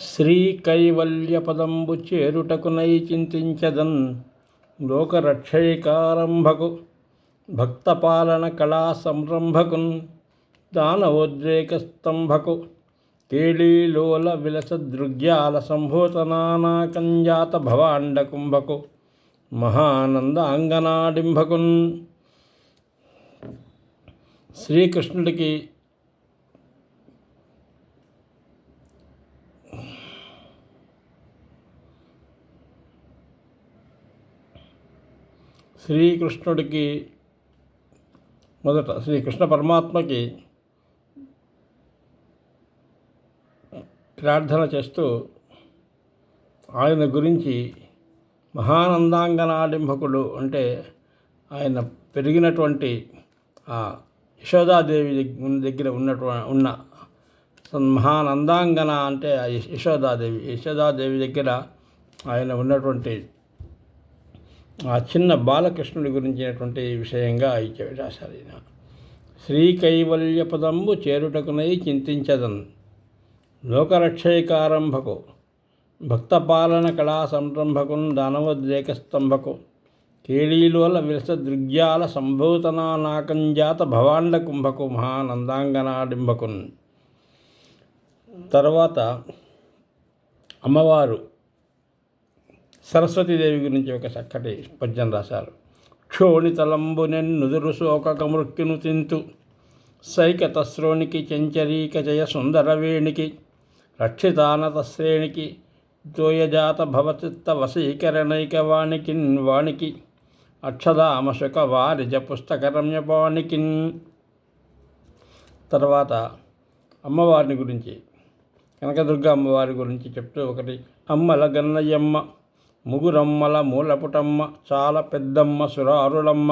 శ్రీకైవల్యపదంబు చేరుటకునై చింతించదన్ లోకరక్షైకారంభకు భక్తపాలన కళా సంరంభకున్ దానవోద్రేకస్తంభకు కేళీలోల విలస దృగ్యాల సంభూతనానాకంజాత భవాండకుంభకు మహానంద అంగనాడింభకున్. శ్రీకృష్ణుడికి మొదట శ్రీకృష్ణ పరమాత్మకి ప్రార్థన చేస్తూ ఆయన గురించి మహానందాంగనాడింభకుడు అంటే ఆయన పెరిగినటువంటి ఆ యశోదాదేవి దగ్గర ఉన్న మహానందాంగన అంటే యశోదాదేవి దగ్గర ఆయన ఉన్నటువంటి ఆ చిన్న బాలకృష్ణుడి గురించినటువంటి విషయంగా రాశారు ఈయన. శ్రీకైవల్యపదంబు చేరుటకునై చింతించదన్ లోకరక్షైకారంభకు భక్తపాలన కళా సంరంభకున్ దానవోద్రేకస్తంభకు కేళీలోల విలస దృగ్యాల సంభూతనానాకంజాత భవాండ కుంభకు మహానందాంగనాడింభకున్. తర్వాత అమ్మవారు సరస్వతీదేవి గురించి ఒక చక్కటి పద్యం రాశారు. క్షోణితలంబు నెన్నుదురు శోకమృక్యును తింతు సైకతశ్రోణికి చెంచరీక జయ సుందరవేణికి రక్షితానత శ్రేణికి తోయజాత భవచిత్త వశీకరణైక వాణికి అక్షదామశుక వారిజ పుస్తకరమ్యపాణికిన్. తర్వాత అమ్మవారిని గురించి కనకదుర్గ అమ్మవారి గురించి చెప్తూ ఒకటి. అమ్మల గన్నయ్యమ్మ ముగురమ్మల మూలపుటమ్మ చాలా పెద్దమ్మ సురారులమ్మ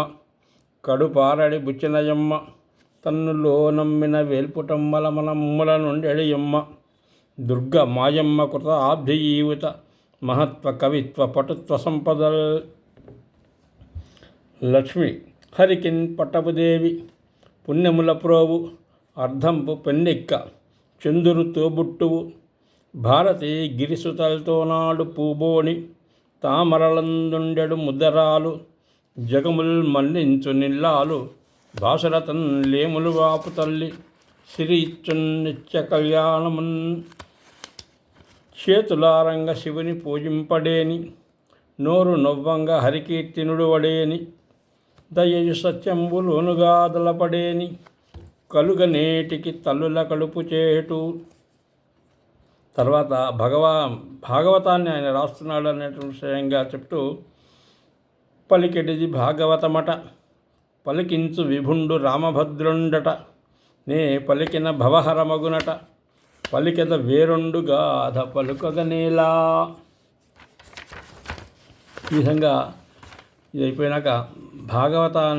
కడుపారడి బుచ్చినయమ్మ తన్నులో నమ్మిన వేల్పుటమ్మల మనమ్మల నుండెడియమ్మ దుర్గ మాయమ్మ కృత ఆబ్ధియీవిత మహత్వ కవిత్వ పటుత్వ సంపదల్. లక్ష్మి హరికిన్ పట్టపుదేవి పుణ్యముల ప్రోవు అర్ధంపు పెన్నెక్క చందురు తోబుట్టువు భారతి గిరిసుతలతో నాడు పూబోని తామరలందుండెడు ముద్దరాలు జగముల్ మన్నించు నిల్లాలు భాసురతన్ లేములు వాపు తల్లి సిరిచ్చున్ నిత్య కళ్యాణమున్. చేతులారంగ శివుని పూజింపడేని నోరు నొవ్వంగ హరికీర్తినుడు వడేని దయయు సత్యంబులోనుగా దలపడేని కలుగ నేటికి తల్లుల కడుపు చేటు. తర్వాత భాగవతాన్ని ఆయన రాస్తున్నాడు అనేటువంటి విషయంగా చెప్తూ పలికెడిది భాగవతమట పలికించు విభుండు రామభద్రుండట నే పలికిన భవహరమగునట పలికెద వేరొండు గాథ పలుకగనేలా. ఈ విధంగా ఇది అయిపోయినాక భాగవతం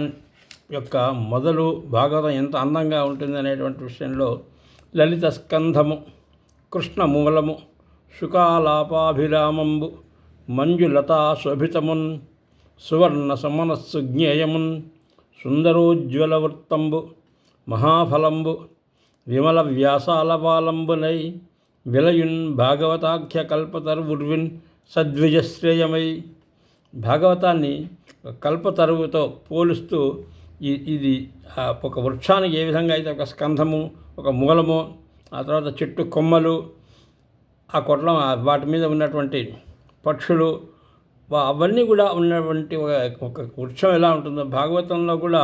యొక్క మొదలు భాగవతం ఎంత అందంగా ఉంటుంది అనేటువంటి విషయంలో లలిత స్కంధము కృష్ణ మూలము శుకాలాపాభిరామంబు మంజులతా శోభితమున్ సువర్ణ సమనస్సు జ్ఞేయమున్ సుందరోజ్వల వృత్తంబు మహాఫలంబు విమల వ్యాసాల పాలంబునై విలయున్ భాగవతాఖ్య కల్పతరువుర్విన్ సద్విజశ్రేయమై. భాగవతాన్ని కల్పతరువుతో పోలుస్తూ ఇది ఒక వృక్షానికి ఏ విధంగా అయితే ఒక స్కంధము ఒక మూలము ఆ తర్వాత చెట్టు కొమ్మలు ఆ కొట్లం వాటి మీద ఉన్నటువంటి పక్షులు అవన్నీ కూడా ఉన్నటువంటి ఒక వృక్షం ఎలా ఉంటుందో భాగవతంలో కూడా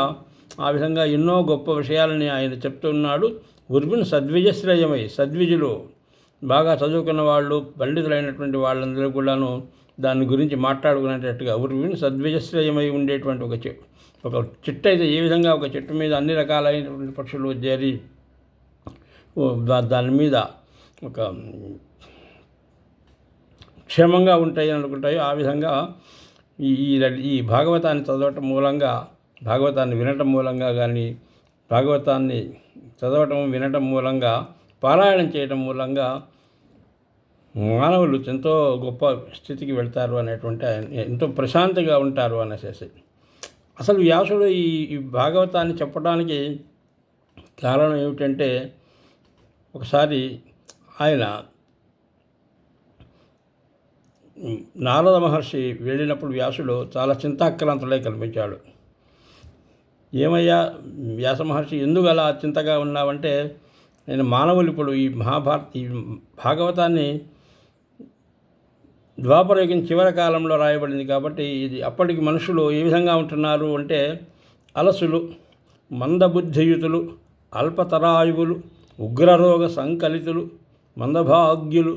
ఆ విధంగా ఎన్నో గొప్ప విషయాలని ఆయన చెప్తున్నాడు. ఉర్విన్ సద్విజశ్రేయమై సద్విజులు బాగా చదువుకున్న వాళ్ళు పండితులైనటువంటి వాళ్ళందరూ కూడాను దాని గురించి మాట్లాడుకునేటట్టుగా ఉర్విన్ సద్విజశ్రేయమై ఉండేటువంటి ఒక చెట్టు అయితే ఏ విధంగా ఒక చెట్టు మీద అన్ని రకాలైనటువంటి పక్షులు చేరి దాని మీద ఒక క్షేమంగా ఉంటాయి అనుకుంటాయి. ఆ విధంగా ఈ భాగవతాన్ని చదవటం మూలంగా భాగవతాన్ని వినటం మూలంగా కానీ భాగవతాన్ని చదవటం వినటం మూలంగా పారాయణం చేయటం మూలంగా మానవులు ఎంతో గొప్ప స్థితికి వెళ్తారు అనేటువంటి ఎంతో ప్రశాంతంగా ఉంటారు అనేసి అసలు వ్యాసుడు ఈ భాగవతాన్ని చెప్పడానికి కారణం ఏమిటంటే ఒకసారి ఆయన నారద మహర్షి వెళ్ళినప్పుడు వ్యాసుడు చాలా చింతాక్రాంతులై కనిపించాడు. ఏమయ్యా వ్యాస మహర్షి, ఎందుకు అలా చింతగా ఉన్నావంటే, నేను మానవులు ఇప్పుడు ఈ భాగవతాన్ని ద్వాపరయుగం చివరి కాలంలో రాయబడింది కాబట్టి ఇది అప్పటికి మనుషులు ఏ విధంగా ఉంటున్నారు అంటే, అలసులు, మందబుద్ధియుతులు, అల్పతరాయువులు, ఉగ్రరోగ సంకలితులు, మందభాగ్యులు,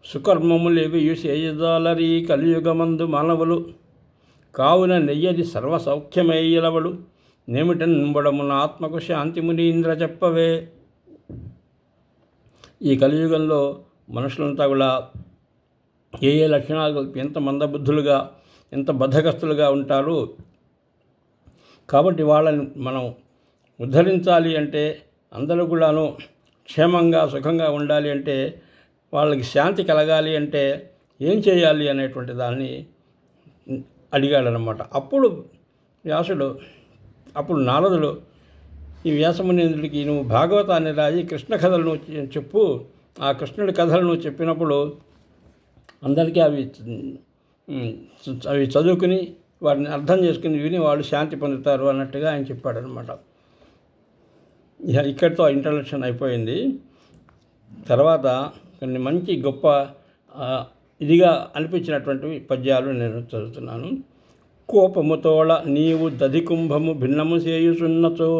సుకర్మములేవి చేయజాలరీ కలియుగమందు మానవులు, కావున నెయ్యది సర్వసౌఖ్యమయ్యలవడు, నేమిటన్బడమున ఆత్మకు శాంతి మునీంద్ర చెప్పవే. ఈ కలియుగంలో మనుషులంతా కూడా ఏ లక్షణాలు ఎంత మందబుద్ధులుగా, ఎంత బద్ధకస్తులుగా ఉంటారు. కాబట్టి వాళ్ళని మనం ఉద్ధరించాలి అంటే, అందరూ కూడాను క్షేమంగా సుఖంగా ఉండాలి అంటే, వాళ్ళకి శాంతి కలగాలి అంటే ఏం చేయాలి అనేటువంటి దాన్ని అడిగాడనమాట. అప్పుడు నారదుడు ఈ వ్యాసమునీంద్రుడికి, నువ్వు భాగవతాన్ని రాయి, కృష్ణ కథలను చెప్పు, ఆ కృష్ణుడి కథలను చెప్పినప్పుడు అందరికీ అవి చదువుకుని వాటిని అర్థం చేసుకుని విని వాళ్ళు శాంతి పొందుతారు అన్నట్టుగా ఆయన చెప్పాడనమాట. ఇక్కడితో ఇంట్రడక్షన్ అయిపోయింది. తర్వాత కొన్ని మంచి గొప్ప ఇదిగా అనిపించినటువంటి పద్యాలు నేను చదువుతున్నాను. కోపముతోళ నీవు దధికుంభము భిన్నము చేయుచున్నచో,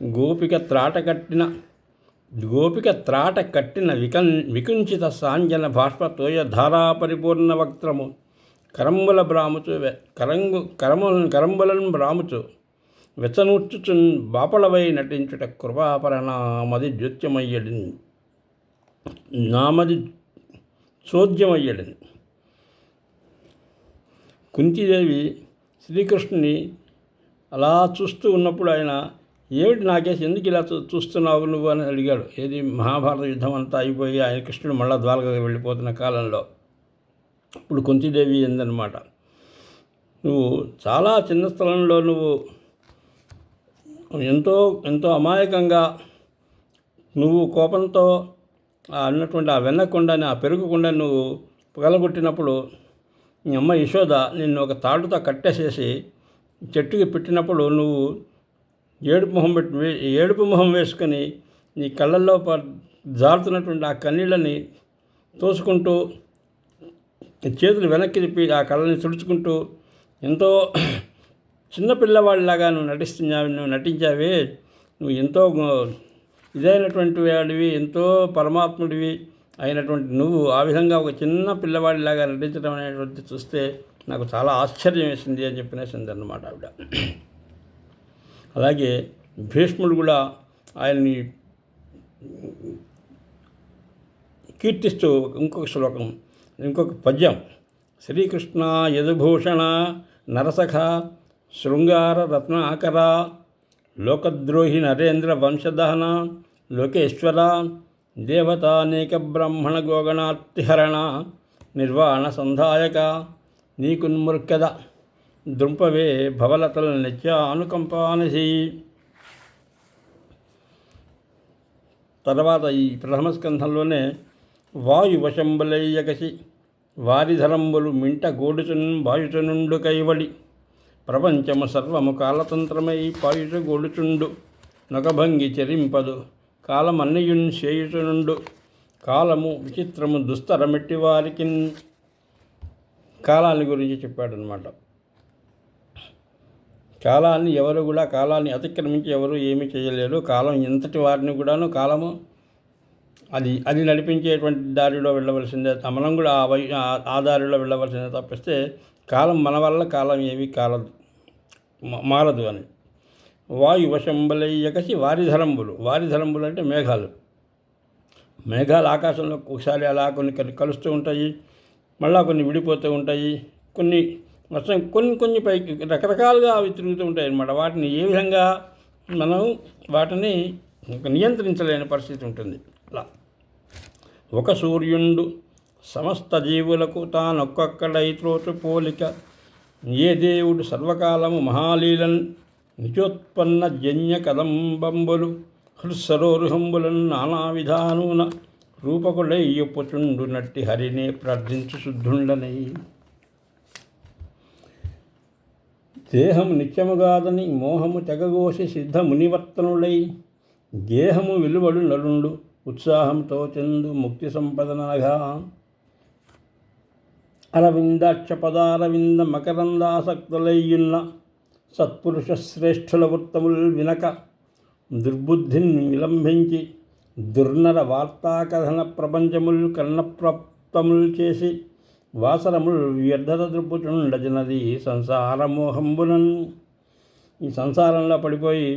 గోపిక త్రాట కట్టిన వికుంచిత సాంజన బాష్పతోయ ధారా పరిపూర్ణ వక్త్రము కరంబుల బ్రాముచు కరంబులను బ్రాముచు వెచ్చనూర్చుచున్ బాపలవై నటించుట కృపాపరనామది జ్యోత్యమయ్యడిని నామది చోద్యమయ్యడిని. కుంతీదేవి శ్రీకృష్ణుని అలా చూస్తూ ఉన్నప్పుడు ఆయన, ఏమిటి నాకేసి ఎందుకు ఇలా చూస్తున్నావు నువ్వు అని అడిగాడు. ఏది మహాభారత యుద్ధం అంతా అయిపోయి ఆయన కృష్ణుడు మళ్ళా ద్వారకగా వెళ్ళిపోతున్న కాలంలో ఇప్పుడు కుంతీదేవి ఎందనమాట, నువ్వు చాలా చిన్న స్థలంలో నువ్వు ఎంతో అమాయకంగా నువ్వు కోపంతో అన్నటువంటి ఆ వెన్నకొండని, ఆ పెరుగుకొండని నువ్వు పగలగొట్టినప్పుడు నీ అమ్మ యశోద నిన్ను ఒక తాడుతో కట్టేసేసి చెట్టుకి పెట్టినప్పుడు నువ్వు ఏడుపు మొహం వేసుకొని నీ కళ్ళల్లో జారుతున్నటువంటి ఆ కన్నీళ్ళని తోసుకుంటూ చేతులు వెనక్కి తిప్పి ఆ కళ్ళని తుడుచుకుంటూ ఎంతో చిన్నపిల్లవాడిలాగా నువ్వు నటించావే, నువ్వు ఎంతో ఇదైనటువంటి వాడివి, ఎంతో పరమాత్ముడివి అయినటువంటి నువ్వు ఆ విధంగా ఒక చిన్న పిల్లవాడిలాగా నటించడం అనేటువంటి చూస్తే నాకు చాలా ఆశ్చర్యం వేసింది అని చెప్పినేసింది అన్నమాట ఆవిడ. అలాగే భీష్ముడు కూడా ఆయన్ని కీర్తిస్తూ ఇంకొక పద్యం, శ్రీకృష్ణ యదుభూషణ నరసఖ శృంగార రత్నాకర లోకద్రోహి నరేంద్ర వంశదహన లోకేశ్వర దేవతానేక బ్రాహ్మణ గోగణార్తిహరణ నిర్వాణ సంధాయక నీకున్మృక్యద దృంపవే భవలతల నిత్య అనుకంపానసి. తర్వాత ఈ ప్రథమ స్కంధంలోనే వాయువశంబులయ్యకసి వారిధరంబులు మింట గోడుచున్ వాయుచునుండు కైవడి ప్రపంచము సర్వము కాలతంత్రమై పాయుచు గోడుచుండు నొకభంగి చెరింపదు కాలమన్నయున్ చేయుచునుండు కాలము విచిత్రము దుస్తరమెట్టి వారికి. కాలాన్ని గురించి చెప్పాడనమాట. కాలాన్ని అతిక్రమించి ఎవరు ఏమీ చేయలేరు. కాలం ఎంతటి వారిని కూడాను కాలము అది నడిపించేటువంటి దారిలో వెళ్ళవలసిందే, మనం కూడా ఆ దారిలో వెళ్ళవలసిందే తప్పిస్తే కాలం మన వల్ల కాలం ఏమీ మారదు అని. వాయువశంబలయ్యకసి వారిధరంబులు అంటే మేఘాలు ఆకాశంలో ఒకసారి అలా కొన్ని కలుస్తూ ఉంటాయి, మళ్ళా కొన్ని విడిపోతూ ఉంటాయి, కొన్ని పైకి రకరకాలుగా అవి తిరుగుతూ ఉంటాయి అన్నమాట. వాటిని ఏ విధంగా మనం వాటిని నియంత్రించలేని పరిస్థితి ఉంటుంది. అలా ఒక సూర్యుండు సమస్త జీవులకు తానొక్కొక్కడై త్రోచు పోలిక, ఏ దేవుడు సర్వకాలము మహాలీలన్ నిజోత్పన్న జన్య కదంబంబులు హృత్సరోరుహంబులను నానా విధానున రూపకుడై యొప్పుచుండు నట్టి హరినే ప్రార్థించు శుద్ధుండనై. దేహము నిత్యముగాదని మోహము తెగగోసి సిద్ధ మునివర్తనుడై గేహము విలువడు నలుండు ఉత్సాహంతో చెందు ముక్తి సంపదనగా. అరవిందాక్ష పదారవింద మకరందాసక్తులయ్యున్న సత్పురుష శ్రేష్ఠుల వృత్తముల్ వినక దుర్బుద్ధిని విలంబించి దుర్నర వార్తాకథన ప్రపంచముల్ కన్నప్రాప్తముల్ చేసి వాసరముల్ వ్యర్థత దృప్పుచుండజనది సంసారమోహంబునన్. ఈ సంసారంలో పడిపోయి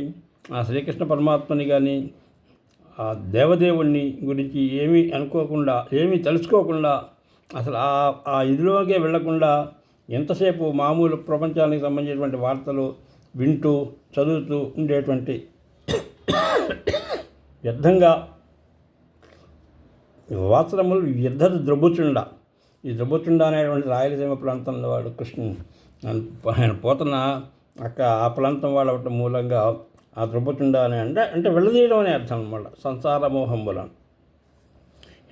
ఆ శ్రీకృష్ణ పరమాత్మని కానీ ఆ దేవదేవుణ్ణి గురించి ఏమీ అనుకోకుండా ఏమీ తెలుసుకోకుండా అసలు ఆ ఇదిలోకే వెళ్లకుండా ఎంతసేపు మామూలు ప్రపంచానికి సంబంధించినటువంటి వార్తలు వింటూ చదువుతూ ఉండేటువంటి వ్యర్థంగా వాసరములు వ్యర్థత ద్రబ్బుచుండ. ఈ ద్రబ్బుచుండ అనేటువంటి రాయలసీమ ప్రాంతంలో వాడు కృష్ణుడు ఆయన పోతున్న ఆ ప్రాంతం వాడు అవటం మూలంగా ఆ ద్రబ్బుచుండ అని అంటే వెళ్ళదీయడం అనే అర్థం అన్నమాట. సంసార మోహంబులం.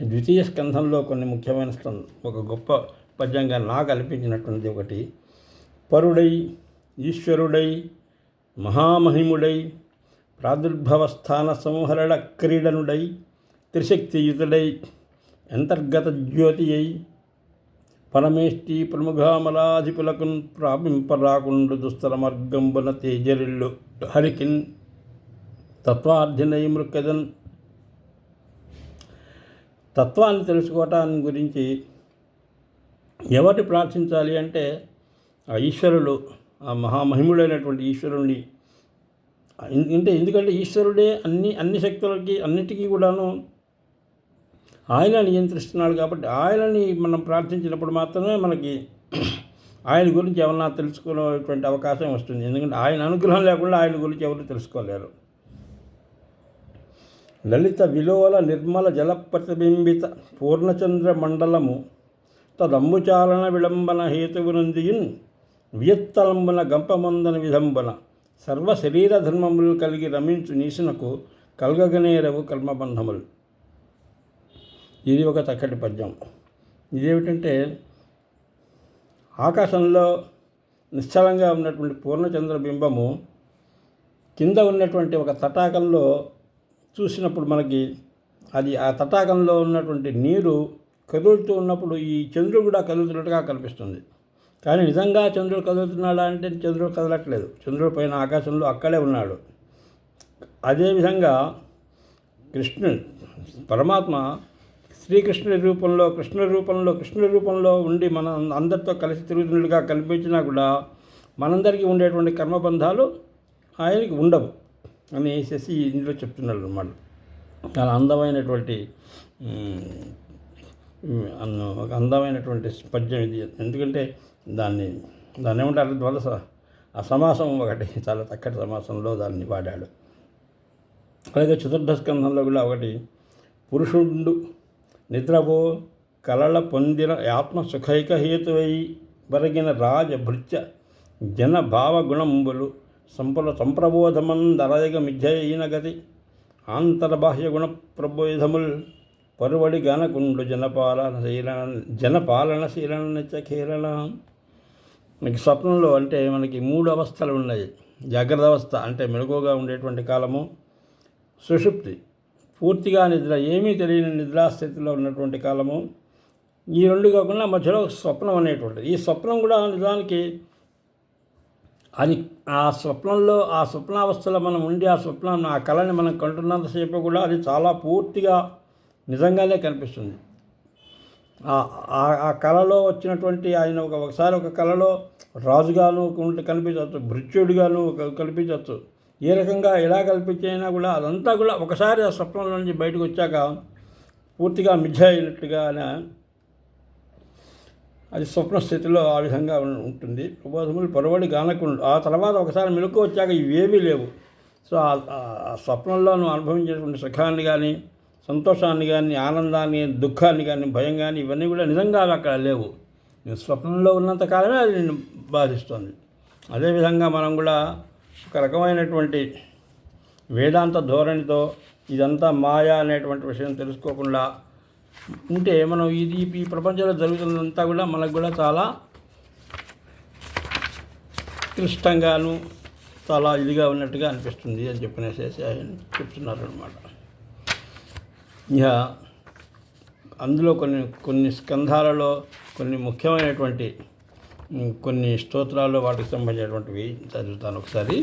ద్వితీయ స్కంధంలో కొన్ని ముఖ్యమైన ఒక గొప్ప పద్యంగా నాకు అనిపించినటువంటిది ఒకటి. పరుడై ఈశ్వరుడై మహామహిముడై ప్రాదుర్భవస్థాన సంహరణ క్రీడనుడై త్రిశక్తియుతుడై అంతర్గత జ్యోతి అయి పరమేష్టి ప్రముఖామలాధిపులకున్ ప్రాపింపరాకుండు దుస్తర మార్గంబున తేజరిల్లు హరికిన్ తత్వార్థినై మృక్కదన్. తత్వాన్ని తెలుసుకోవటాన్ని గురించి ఎవరిని ప్రార్థించాలి అంటే ఆ ఈశ్వరుడు, ఆ మహామహిముడైనటువంటి ఈశ్వరుణ్ణి. ఎందుకంటే ఈశ్వరుడే అన్ని శక్తులకి అన్నిటికీ కూడాను ఆయన నియంత్రిస్తున్నాడు కాబట్టి ఆయనని మనం ప్రార్థించినప్పుడు మాత్రమే మనకి ఆయన గురించి ఏమన్నా తెలుసుకునేటువంటి అవకాశం వస్తుంది. ఎందుకంటే ఆయన అనుగ్రహం లేకుండా ఆయన గురించి ఎవరు తెలుసుకోలేరు. లలిత విలోల నిర్మల జల ప్రతిబింబిత పూర్ణచంద్ర మండలము తదంబుచాలన విళంబన హేతువునందియున్ వియత్తలంబున గంపమందన విధంబన సర్వ శరీర ధర్మములు కలిగి రమించు నీసునకు కల్గగనేరవు కర్మబంధములు. ఇది ఒక చక్కటి పద్యం. ఇదేమిటంటే ఆకాశంలో నిశ్చలంగా ఉన్నటువంటి పూర్ణచంద్ర బింబము కింద ఉన్నటువంటి ఒక తటాకంలో చూసినప్పుడు మనకి అది ఆ తటాకంలో ఉన్నటువంటి నీరు కదులుతూ ఉన్నప్పుడు ఈ చంద్రుడు కూడా కదులుతున్నట్టుగా కనిపిస్తుంది. కానీ నిజంగా చంద్రుడు కదులుతున్నాడా అంటే చంద్రుడు కదలట్లేదు. చంద్రుడి పైన ఆకాశంలో అక్కడే ఉన్నాడు. అదేవిధంగా పరమాత్మ శ్రీకృష్ణుడి రూపంలో కృష్ణ రూపంలో ఉండి మన అందరితో కలిసి తిరుగుతున్నట్టుగా కనిపించినా కూడా మనందరికీ ఉండేటువంటి కర్మబంధాలు ఆయనకి ఉండవు అని శశి ఇందులో చెప్తున్నాడు అన్నమాట. చాలా అందమైనటువంటి ఒక అందమైనటువంటి పద్యం ఇది. ఎందుకంటే దాన్ని ఏమంటారు వలస ఆ సమాసం ఒకటి చాలా చక్కటి సమాసంలో దాన్ని వాడాడు. అలాగే చతుర్థ స్కంధంలో కూడా ఒకటి పురుషుండు నిద్రపో కలల పొందిన ఆత్మ సుఖైక హేతువై వరగిన రాజభృత్య జన భావగుణంబులు సంప్రబోధమందరయగ మిథ్యయిన గతి ఆంతర్బాహ్య గుణ ప్రబోధముల్ పరువడి గనకుండు జనపాలనశీలన నిత్యఖేళన. మనకి స్వప్నంలో అంటే మనకి 3 అవస్థలు ఉన్నాయి. జాగ్రత్త అవస్థ అంటే మెలకువగా ఉండేటువంటి కాలము, సుషుప్తి పూర్తిగా నిద్ర ఏమీ తెలియని నిద్రాస్థితిలో ఉన్నటువంటి కాలము, ఈ 2 కాకుండా మధ్యలో స్వప్నం అనేటువంటిది. ఈ స్వప్నం కూడా నిజానికి అది ఆ స్వప్నావస్థలో మనం ఉండి ఆ కళని మనం కంటున్నంతసేపు కూడా అది చాలా పూర్తిగా నిజంగానే కనిపిస్తుంది. ఆ కళలో వచ్చినటువంటి ఆయన ఒకసారి ఒక కళలో రాజుగాను కనిపించవచ్చు, భృత్యుడిగాను కనిపించవచ్చు. ఏ రకంగా ఎలా కల్పించైనా కూడా అదంతా కూడా ఒకసారి ఆ స్వప్నంలో నుంచి బయటకు వచ్చాక పూర్తిగా మిథ్య అయినట్టుగా అది స్వప్న స్థితిలో ఆ విధంగా ఉంటుంది. ప్రబోధములు పొరవడి గానకుండు. ఆ తర్వాత ఒకసారి మెలకు వచ్చాక ఇవేమీ లేవు. సో ఆ స్వప్నంలో నువ్వు అనుభవించేటువంటి సుఖాన్ని కానీ, సంతోషాన్ని కానీ, ఆనందాన్ని, దుఃఖాన్ని కానీ, భయం కానీ ఇవన్నీ కూడా నిజంగా అక్కడ లేవు. నేను స్వప్నంలో ఉన్నంతకాలమే అది నిన్ను బాధిస్తుంది. అదేవిధంగా మనం కూడా ఒక రకమైనటువంటి వేదాంత ధోరణితో ఇదంతా మాయా అనేటువంటి విషయం తెలుసుకోకుండా ఉంటే మనం ఈ ప్రపంచంలో జరుగుతున్నదంతా కూడా మనకు కూడా చాలా క్లిష్టంగాను చాలా ఇదిగా ఉన్నట్టుగా అనిపిస్తుంది అని చెప్పనేసి ఆయన చెప్తున్నారు అనమాట. ఇక అందులో కొన్ని స్కంధాలలో కొన్ని ముఖ్యమైనటువంటి కొన్ని స్తోత్రాలు వాటికి సంబంధించినటువంటివి చదువుతాను ఒకసారి.